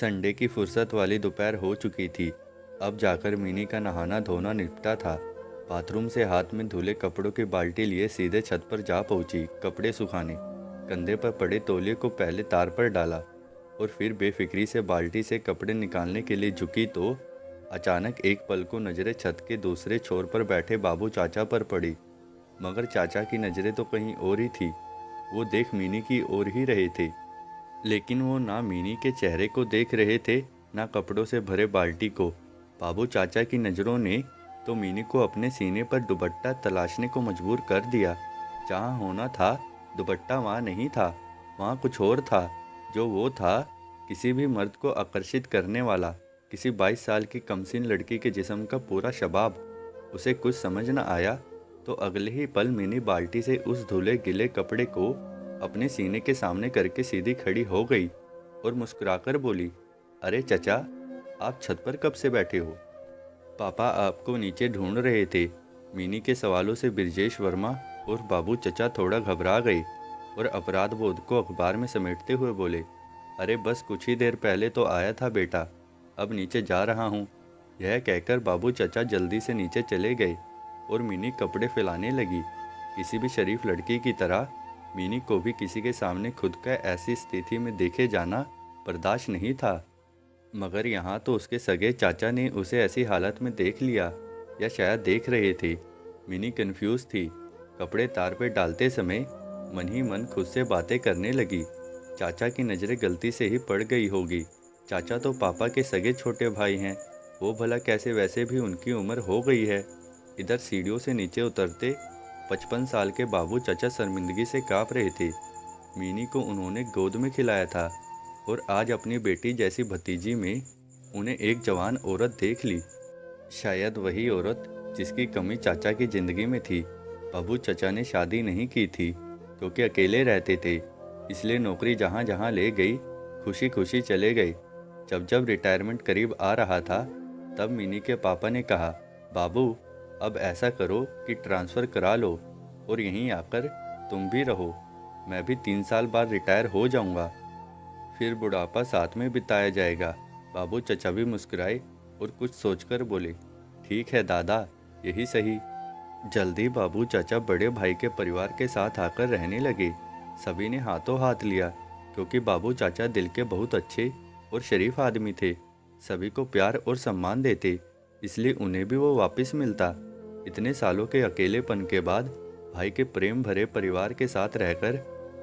Sunday की फुर्सत वाली दोपहर हो चुकी थी। अब जाकर मिनी का नहाना धोना निपटा था। बाथरूम से हाथ में धुले कपड़ों की बाल्टी लिए सीधे छत पर जा पहुंची कपड़े सुखाने। कंधे पर पड़े तौलिए को पहले तार पर डाला और फिर बेफिक्री से बाल्टी से कपड़े निकालने के लिए झुकी तो अचानक एक पल को नजरें छत के दूसरे छोर पर बैठे बाबू चाचा पर पड़ी। मगर चाचा की नजरें तो कहीं और ही थी। वो देख मिनी की ओर ही रहे थे, लेकिन वो ना मिनी के चेहरे को देख रहे थे, ना कपड़ों से भरे बाल्टी को। बाबू चाचा की नज़रों ने तो मिनी को अपने सीने पर दुपट्टा तलाशने को मजबूर कर दिया। जहाँ होना था दुपट्टा वहाँ नहीं था, वहाँ कुछ और था। जो वो था, किसी भी मर्द को आकर्षित करने वाला, किसी 22 साल की कमसीन लड़की के जिस्म का पूरा शबाब। उसे कुछ समझ न आया तो अगले ही पल मिनी बाल्टी से उस धुले गिले कपड़े को अपने सीने के सामने करके सीधी खड़ी हो गई और मुस्कुराकर बोली, अरे चचा, आप छत पर कब से बैठे हो? पापा आपको नीचे ढूंढ रहे थे। मिनी के सवालों से ब्रजेश वर्मा और बाबू चचा थोड़ा घबरा गए और अपराध बोध को अखबार में समेटते हुए बोले, अरे बस कुछ ही देर पहले तो आया था बेटा, अब नीचे जा रहा हूँ। यह कहकर बाबू चचा जल्दी से नीचे चले गए और मिनी कपड़े फैलाने लगी। किसी भी शरीफ लड़की की तरह मिनी को भी किसी के सामने खुद का ऐसी स्थिति में देखे जाना बर्दाश्त नहीं था। मगर यहाँ तो उसके सगे चाचा ने उसे ऐसी हालत में देख लिया, या शायद देख रहे थे। मिनी कंफ्यूज थी। कपड़े तार पे डालते समय मन ही मन खुद से बातें करने लगी। चाचा की नज़रें गलती से ही पड़ गई होगी। चाचा तो पापा के सगे छोटे भाई हैं, वो भला कैसे, वैसे भी उनकी उम्र हो गई है। इधर सीढ़ियों से नीचे उतरते 55 साल के बाबू चाचा शर्मिंदगी से काँप रहे थे। मिनी को उन्होंने गोद में खिलाया था और आज अपनी बेटी जैसी भतीजी में उन्हें एक जवान औरत देख ली। शायद वही औरत जिसकी कमी चाचा की जिंदगी में थी। बाबू चाचा ने शादी नहीं की थी क्योंकि अकेले रहते थे, इसलिए नौकरी जहाँ जहाँ ले गई खुशी खुशी चले गए। जब जब रिटायरमेंट करीब आ रहा था तब मिनी के पापा ने कहा, बाबू अब ऐसा करो कि ट्रांसफ़र करा लो और यहीं आकर तुम भी रहो। मैं भी 3 साल बाद रिटायर हो जाऊंगा, फिर बुढ़ापा साथ में बिताया जाएगा। बाबू चचा भी मुस्कुराए और कुछ सोचकर बोले, ठीक है दादा, यही सही। जल्दी बाबू चाचा बड़े भाई के परिवार के साथ आकर रहने लगे। सभी ने हाथों हाथ लिया क्योंकि बाबू चाचा दिल के बहुत अच्छे और शरीफ आदमी थे। सभी को प्यार और सम्मान देते, इसलिए उन्हें भी वो वापस मिलता। इतने सालों के अकेलेपन के बाद भाई के प्रेम भरे परिवार के साथ रहकर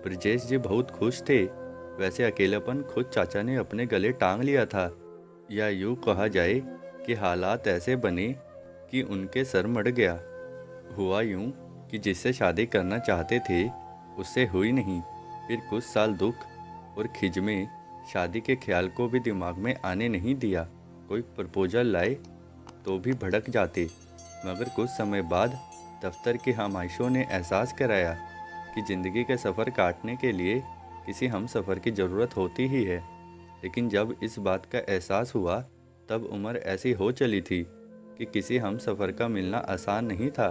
ब्रजेश जी बहुत खुश थे। वैसे अकेलापन खुद चाचा ने अपने गले टांग लिया था, या यूँ कहा जाए कि हालात ऐसे बने कि उनके सर मड़ गया। हुआ यूँ कि जिससे शादी करना चाहते थे उससे हुई नहीं। फिर कुछ साल दुख और खिज में शादी के ख्याल को भी दिमाग में आने नहीं दिया। कोई प्रपोजल लाए तो भी भड़क जाते। मगर कुछ समय बाद दफ्तर की हमाइशों ने एहसास कराया कि ज़िंदगी के सफ़र काटने के लिए किसी हम सफ़र की ज़रूरत होती ही है। लेकिन जब इस बात का एहसास हुआ तब उम्र ऐसी हो चली थी कि किसी हम सफ़र का मिलना आसान नहीं था।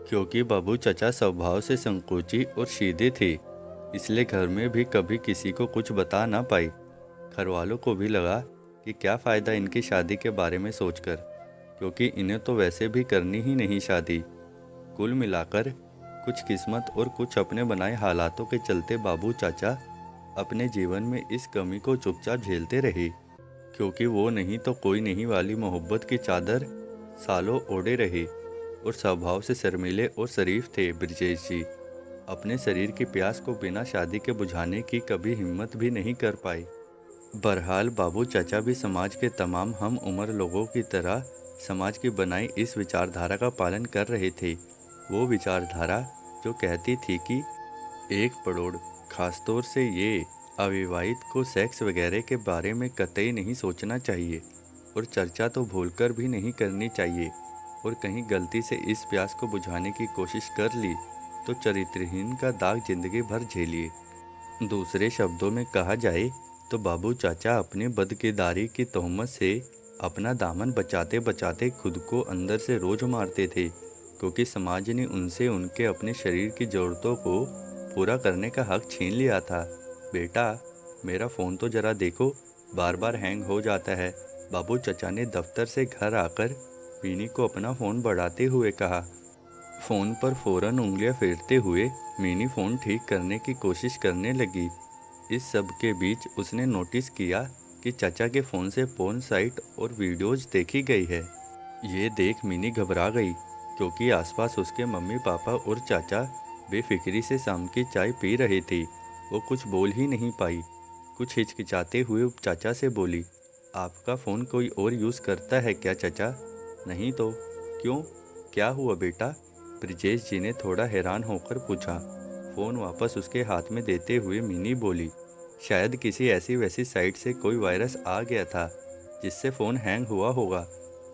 क्योंकि बाबू चचा स्वभाव से संकोची और सीधे थे, इसलिए घर में भी कभी किसी को कुछ बता ना पाई। घर वालों को भी लगा कि क्या फ़ायदा इनकी शादी के बारे में सोचकर, क्योंकि इन्हें तो वैसे भी करनी ही नहीं शादी। कुल मिलाकर कुछ किस्मत और कुछ अपने बनाए हालातों के चलते बाबू चाचा अपने जीवन में इस कमी को चुपचाप झेलते रहे। क्योंकि वो नहीं तो कोई नहीं वाली मोहब्बत की चादर सालों ओढ़े रहे। और स्वभाव से शर्मीले और शरीफ थे ब्रजेश जी। अपने शरीर की प्यास को बिना शादी के बुझाने की कभी हिम्मत भी नहीं कर पाए। बहरहाल बाबू चाचा भी समाज के तमाम हम उम्र लोगों की तरह समाज की बनाई इस विचारधारा का पालन कर रहे थे। वो विचारधारा जो कहती थी कि एक पड़ोड़, खासतौर से ये अविवाहित को सेक्स वगैरह के बारे में कतई नहीं सोचना चाहिए और चर्चा तो भूलकर भी नहीं करनी चाहिए। और कहीं गलती से इस प्यास को बुझाने की कोशिश कर ली तो चरित्रहीन का दाग जिंदगी भर झेलिए। दूसरे शब्दों में कहा जाए तो बाबू चाचा अपनी बदकिरदारी की तोहमत से अपना दामन बचाते बचाते खुद को अंदर से रोज मारते थे, क्योंकि समाज ने उनसे उनके अपने शरीर की ज़रूरतों को पूरा करने का हक छीन लिया था। बेटा, मेरा फ़ोन तो ज़रा देखो, बार बार हैंग हो जाता है। बाबू चचा ने दफ्तर से घर आकर मिनी को अपना फ़ोन बढ़ाते हुए कहा। फ़ोन पर फ़ौरन उंगलियां फेरते हुए मिनी फ़ोन ठीक करने की कोशिश करने लगी। इस सब के बीच उसने नोटिस किया कि चाचा के फ़ोन से पोर्न साइट और वीडियोज़ देखी गई है। ये देख मिनी घबरा गई, क्योंकि आसपास उसके मम्मी पापा और चाचा बेफिक्री से शाम की चाय पी रही थी। वो कुछ बोल ही नहीं पाई। कुछ हिचकिचाते हुए चाचा से बोली, आपका फ़ोन कोई और यूज़ करता है क्या चाचा? नहीं तो क्यों, क्या हुआ बेटा? ब्रिजेश जी ने थोड़ा हैरान होकर पूछा। फ़ोन वापस उसके हाथ में देते हुए मिनी बोली, शायद किसी ऐसी वैसी साइट से कोई वायरस आ गया था जिससे फ़ोन हैंग हुआ होगा।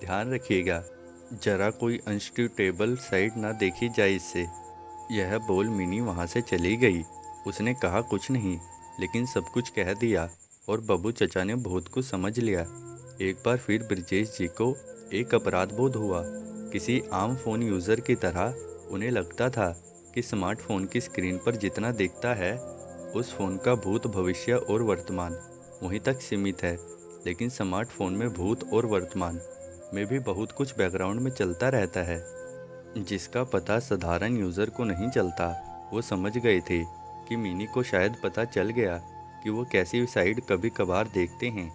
ध्यान रखिएगा, जरा कोई अनस्यूटेबल साइट ना देखी जाए इससे। यह बोल मिनी वहाँ से चली गई। उसने कहा कुछ नहीं, लेकिन सब कुछ कह दिया और बब्बू चचा ने बहुत कुछ समझ लिया। एक बार फिर ब्रजेश जी को एक अपराध बोध हुआ। किसी आम फ़ोन यूज़र की तरह उन्हें लगता था कि स्मार्टफोन की स्क्रीन पर जितना दिखता है, उस फ़ोन का भूत, भविष्य और वर्तमान वहीं तक सीमित है। लेकिन स्मार्टफोन में भूत और वर्तमान में भी बहुत कुछ बैकग्राउंड में चलता रहता है, जिसका पता साधारण यूज़र को नहीं चलता। वो समझ गए थे कि मिनी को शायद पता चल गया कि वो कैसी साइड कभी कभार देखते हैं।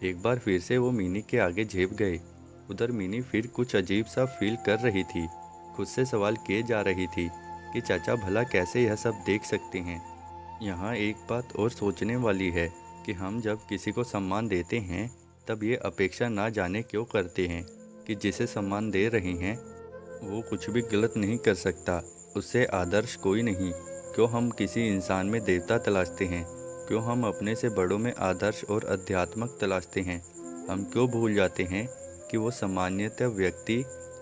एक बार फिर से वो मिनी के आगे झेप गए। उधर मिनी फिर कुछ अजीब सा फील कर रही थी। खुद से सवाल किए जा रही थी कि चाचा भला कैसे यह सब देख सकते हैं। यहाँ एक बात और सोचने वाली है कि हम जब किसी को सम्मान देते हैं, तब ये अपेक्षा ना जाने क्यों करते हैं कि जिसे सम्मान दे रहे हैं वो कुछ भी गलत नहीं कर सकता, उससे आदर्श कोई नहीं। क्यों हम किसी इंसान में देवता तलाशते हैं? क्यों हम अपने से बड़ों में आदर्श और अध्यात्मक तलाशते हैं? हम क्यों भूल जाते हैं कि वो सामान्यतः व्यक्ति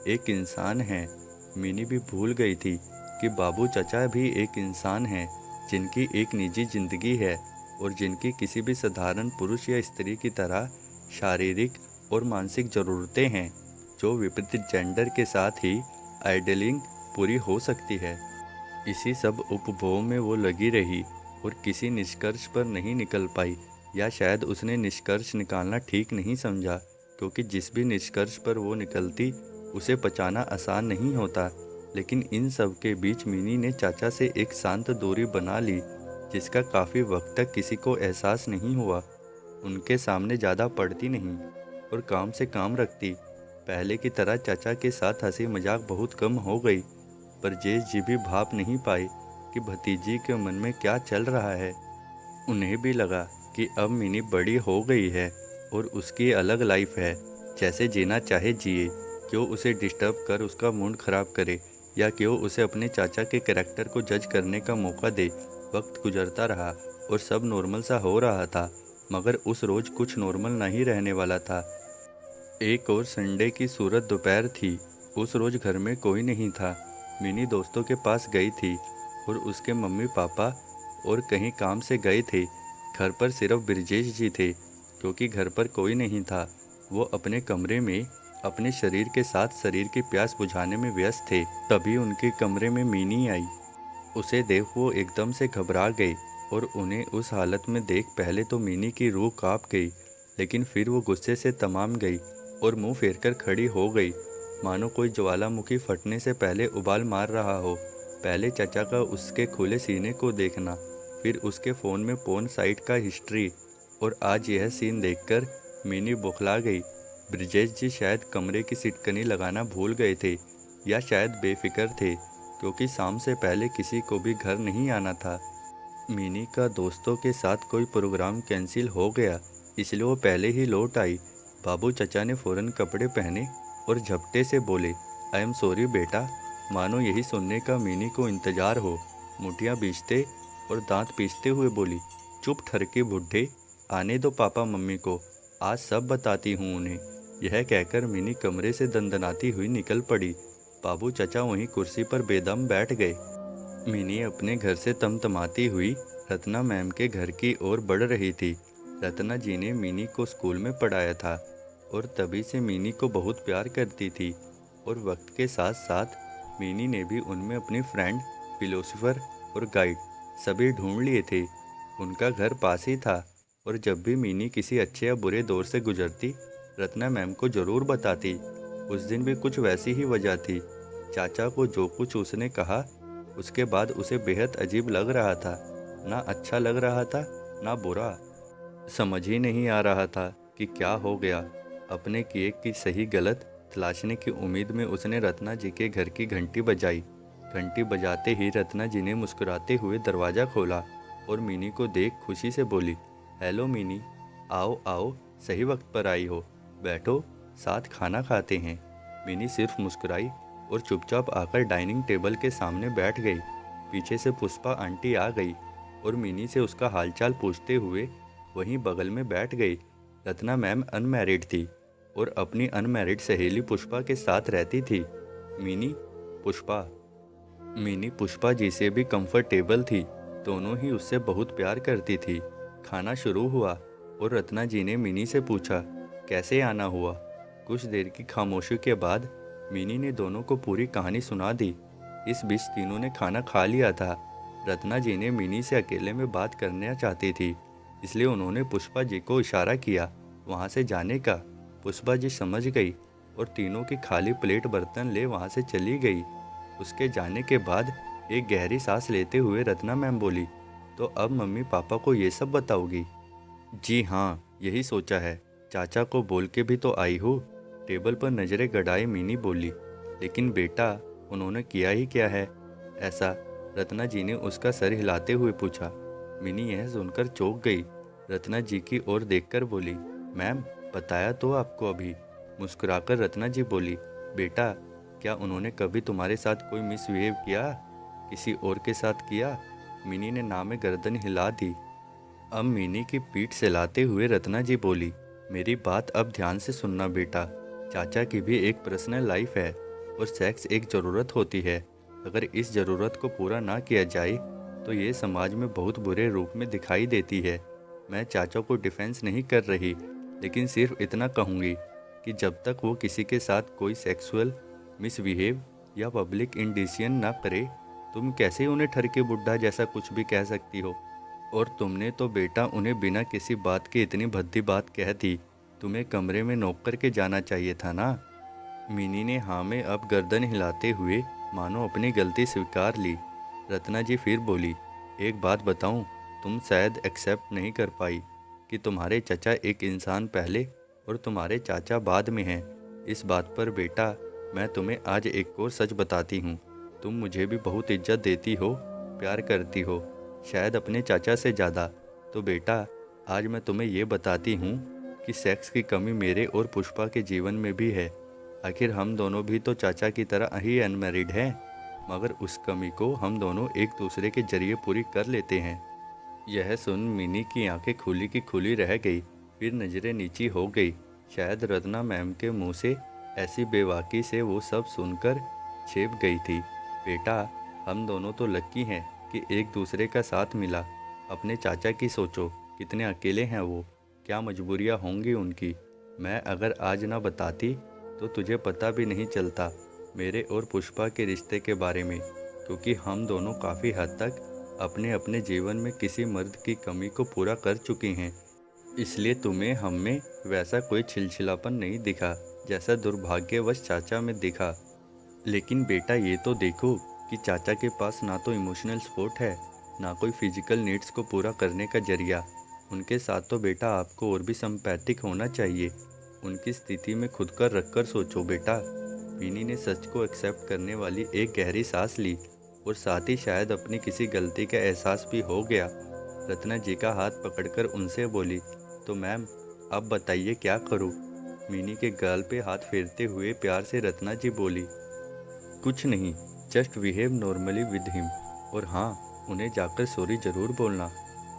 एक इंसान है? मिनी भी भूल गई थी कि बाबू चचा भी एक इंसान हैं, जिनकी एक निजी जिंदगी है और जिनकी किसी भी साधारण पुरुष या स्त्री की तरह शारीरिक और मानसिक ज़रूरतें हैं, जो विपरीत जेंडर के साथ ही आइडलिंग पूरी हो सकती है। इसी सब उपभोग में वो लगी रही और किसी निष्कर्ष पर नहीं निकल पाई, या शायद उसने निष्कर्ष निकालना ठीक नहीं समझा, क्योंकि जिस भी निष्कर्ष पर वो निकलती उसे पचाना आसान नहीं होता। लेकिन इन सब के बीच मिनी ने चाचा से एक शांत दूरी बना ली, जिसका काफ़ी वक्त तक किसी को एहसास नहीं हुआ। उनके सामने ज़्यादा पढ़ती नहीं और काम से काम रखती। पहले की तरह चाचा के साथ हंसी मजाक बहुत कम हो गई, पर जेज जी भी भाप नहीं पाए कि भतीजी के मन में क्या चल रहा है। उन्हें भी लगा कि अब मिनी बड़ी हो गई है और उसकी अलग लाइफ है, जैसे जीना चाहे जिए। क्यों उसे डिस्टर्ब कर उसका मूड खराब करे, या क्यों उसे अपने चाचा के कैरेक्टर को जज करने का मौका दे। वक्त गुजरता रहा और सब नॉर्मल सा हो रहा था, मगर उस रोज़ कुछ नॉर्मल नहीं रहने वाला था। एक और संडे की सूरत दोपहर थी। उस रोज़ घर में कोई नहीं था। मिनी दोस्तों के पास गई थी और उसके मम्मी पापा और कहीं काम से गए थे। घर पर सिर्फ ब्रजेश जी थे, क्योंकि घर पर कोई नहीं था। वो अपने कमरे में अपने शरीर के साथ शरीर की प्यास बुझाने में व्यस्त थे। तभी उनके कमरे में मिनी आई। उसे देख वो एकदम से घबरा गए और उन्हें उस हालत में देख पहले तो मिनी की रूह कांप गई, लेकिन फिर वो गुस्से से तमाम गई और मुंह फेरकर खड़ी हो गई, मानो कोई ज्वालामुखी फटने से पहले उबाल मार रहा हो। पहले चाचा का उसके खुले सीने को देखना, फिर उसके फ़ोन में पोर्न साइट का हिस्ट्री, और आज यह सीन देखकर मिनी बौखला गई। ब्रिजेश जी शायद कमरे की सिटकनी लगाना भूल गए थे, या शायद बेफिक्र थे, क्योंकि शाम से पहले किसी को भी घर नहीं आना था। मिनी का दोस्तों के साथ कोई प्रोग्राम कैंसिल हो गया, इसलिए वो पहले ही लौट आई। बाबू चचा ने फ़ौरन कपड़े पहने और झपटे से बोले, आई एम सॉरी बेटा, मानो यही सुनने का मिनी को इंतज़ार हो। मुठियाँ बीचते और दांत पीसते हुए बोली, चुप ठरके बुढ़े, आने दो पापा मम्मी को, आज सब बताती हूँ उन्हें। यह कहकर मिनी कमरे से दंदनाती हुई निकल पड़ी। बाबू चचा वहीं कुर्सी पर बेदम बैठ गए। मिनी अपने घर से तमतमाती हुई रत्ना मैम के घर की ओर बढ़ रही थी। रत्ना जी ने मिनी को स्कूल में पढ़ाया था और तभी से मिनी को बहुत प्यार करती थी, और वक्त के साथ साथ मिनी ने भी उनमें अपनी फ्रेंड, फिलोसोफर और गाइड सभी ढूंढ लिए थे। उनका घर पास ही था और जब भी मीनी किसी अच्छे या बुरे दौर से गुजरती, रत्ना मैम को ज़रूर बताती। उस दिन भी कुछ वैसी ही वजह थी। चाचा को जो कुछ उसने कहा, उसके बाद उसे बेहद अजीब लग रहा था। ना अच्छा लग रहा था, ना बुरा। समझ ही नहीं आ रहा था कि क्या हो गया। अपने किए की सही गलत तलाशने की उम्मीद में उसने रत्ना जी के घर की घंटी बजाई। घंटी बजाते ही रत्ना जी ने मुस्कुराते हुए दरवाज़ा खोला और मिनी को देख खुशी से बोली, हेलो मिनी, आओ आओ, सही वक्त पर आई हो। बैठो, साथ खाना खाते हैं। मिनी सिर्फ मुस्कुराई और चुपचाप आकर डाइनिंग टेबल के सामने बैठ गई। पीछे से पुष्पा आंटी आ गई और मिनी से उसका हालचाल पूछते हुए वहीं बगल में बैठ गई। रत्ना मैम अनमैरिड थी और अपनी अनमैरिड सहेली पुष्पा के साथ रहती थी। मिनी पुष्पा मिनी पुष्पा जी से भी कंफर्टेबल थी। दोनों ही उससे बहुत प्यार करती थी। खाना शुरू हुआ और रत्ना जी ने मिनी से पूछा, कैसे आना हुआ। कुछ देर की खामोशी के बाद मिनी ने दोनों को पूरी कहानी सुना दी। इस बीच तीनों ने खाना खा लिया था। रत्ना जी ने मिनी से अकेले में बात करना चाहती थी, इसलिए उन्होंने पुष्पा जी को इशारा किया वहाँ से जाने का। पुष्पा जी समझ गई और तीनों की खाली प्लेट बर्तन ले वहाँ से चली गई। उसके जाने के बाद एक गहरी सांस लेते हुए रत्ना मैम बोली, तो अब मम्मी पापा को ये सब बताओगी। जी हाँ, यही सोचा है। चाचा को बोल के भी तो आई हो। टेबल पर नजरें गड़ाए मिनी बोली, लेकिन बेटा, उन्होंने किया ही क्या है ऐसा। रत्ना जी ने उसका सर हिलाते हुए पूछा। मिनी यह सुनकर चौंक गई। रत्ना जी की ओर देखकर बोली, मैम, बताया तो आपको अभी। मुस्कुराकर रत्ना जी बोली, बेटा, क्या उन्होंने कभी तुम्हारे साथ कोई मिसबिहेव किया, किसी और के साथ किया। मिनी ने ना में गर्दन हिला दी। अब मिनी की पीठ सहलाते हुए रत्ना जी बोली, मेरी बात अब ध्यान से सुनना बेटा। चाचा की भी एक पर्सनल लाइफ है और सेक्स एक ज़रूरत होती है। अगर इस ज़रूरत को पूरा ना किया जाए तो ये समाज में बहुत बुरे रूप में दिखाई देती है। मैं चाचा को डिफेंस नहीं कर रही, लेकिन सिर्फ इतना कहूँगी कि जब तक वो किसी के साथ कोई सेक्सुअल मिसबिहेव या पब्लिक इंडिसियन ना करे, तुम कैसे उन्हें ठरके बुड्ढा जैसा कुछ भी कह सकती हो। और तुमने तो बेटा उन्हें बिना किसी बात के इतनी भद्दी बात कह दी। तुम्हें कमरे में नोक करके जाना चाहिए था ना। मिनी ने हाँ में अब गर्दन हिलाते हुए मानो अपनी गलती स्वीकार ली। रत्ना जी फिर बोली, एक बात बताऊं, तुम शायद एक्सेप्ट नहीं कर पाई कि तुम्हारे चचा एक इंसान पहले और तुम्हारे चाचा बाद में हैं। इस बात पर बेटा, मैं तुम्हें आज एक और सच बताती हूँ। तुम मुझे भी बहुत इज्जत देती हो, प्यार करती हो, शायद अपने चाचा से ज़्यादा। तो बेटा, आज मैं तुम्हें ये बताती हूँ कि सेक्स की कमी मेरे और पुष्पा के जीवन में भी है। आखिर हम दोनों भी तो चाचा की तरह ही अनमैरिड हैं, मगर उस कमी को हम दोनों एक दूसरे के जरिए पूरी कर लेते हैं। यह सुन मिनी की आंखें खुली की खुली रह गई, फिर नज़रें नीची हो गई। शायद रत्ना मैम के मुंह से ऐसी बेवाकी से वो सब सुनकर छेप गई थी। बेटा, हम दोनों तो लकी हैं कि एक दूसरे का साथ मिला। अपने चाचा की सोचो, कितने अकेले हैं वो, क्या मजबूरियां होंगी उनकी। मैं अगर आज ना बताती तो तुझे पता भी नहीं चलता मेरे और पुष्पा के रिश्ते के बारे में, क्योंकि हम दोनों काफ़ी हद तक अपने अपने जीवन में किसी मर्द की कमी को पूरा कर चुके हैं। इसलिए तुम्हें हम में वैसा कोई छिलछिलापन नहीं दिखा जैसा दुर्भाग्यवश चाचा में दिखा। लेकिन बेटा, ये तो देखो कि चाचा के पास ना तो इमोशनल सपोर्ट है, ना कोई फिजिकल नीड्स को पूरा करने का जरिया। उनके साथ तो बेटा आपको और भी सिंपैथिक होना चाहिए। उनकी स्थिति में खुद कर रख कर सोचो बेटा। विनी ने सच को एक्सेप्ट करने वाली एक गहरी सांस ली और साथ ही शायद अपनी किसी गलती का एहसास भी हो गया। रत्ना जी का हाथ पकड़कर उनसे बोली, तो मैम, अब बताइए क्या करूं। मिनी के गाल पे हाथ फेरते हुए प्यार से रत्ना जी बोली, कुछ नहीं, just behave normally with him. और हाँ, उन्हें जाकर सॉरी ज़रूर बोलना।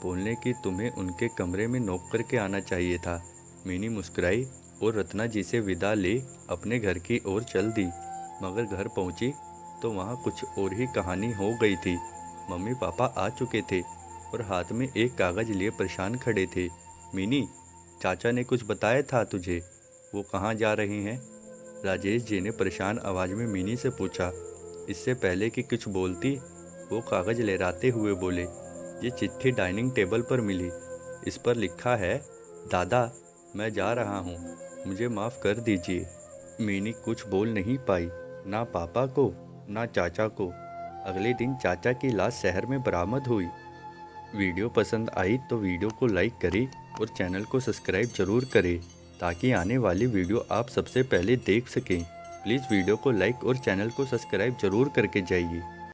बोलने की तुम्हें उनके कमरे में नोक करके आना चाहिए था। मिनी मुस्कुराई और रत्ना जी से विदा ले अपने घर की ओर चल दी। मगर घर पहुंची तो वहाँ कुछ और ही कहानी हो गई थी। मम्मी पापा आ चुके थे और हाथ में एक कागज़ लिए परेशान खड़े थे। मिनी, चाचा ने कुछ बताया था तुझे, वो कहाँ जा रहे हैं। राजेश जी ने परेशान आवाज़ में मिनी से पूछा। इससे पहले कि कुछ बोलती, वो कागज़ लहराते हुए बोले, ये चिट्ठी डाइनिंग टेबल पर मिली। इस पर लिखा है, दादा मैं जा रहा हूँ, मुझे माफ़ कर दीजिए। मीनी कुछ बोल नहीं पाई, ना पापा को ना चाचा को। अगले दिन चाचा की लाश शहर में बरामद हुई। वीडियो पसंद आई तो वीडियो को लाइक करें और चैनल को सब्सक्राइब जरूर करें ताकि आने वाली वीडियो आप सबसे पहले देख सकें। प्लीज़ वीडियो को लाइक और चैनल को सब्सक्राइब जरूर करके जाइए।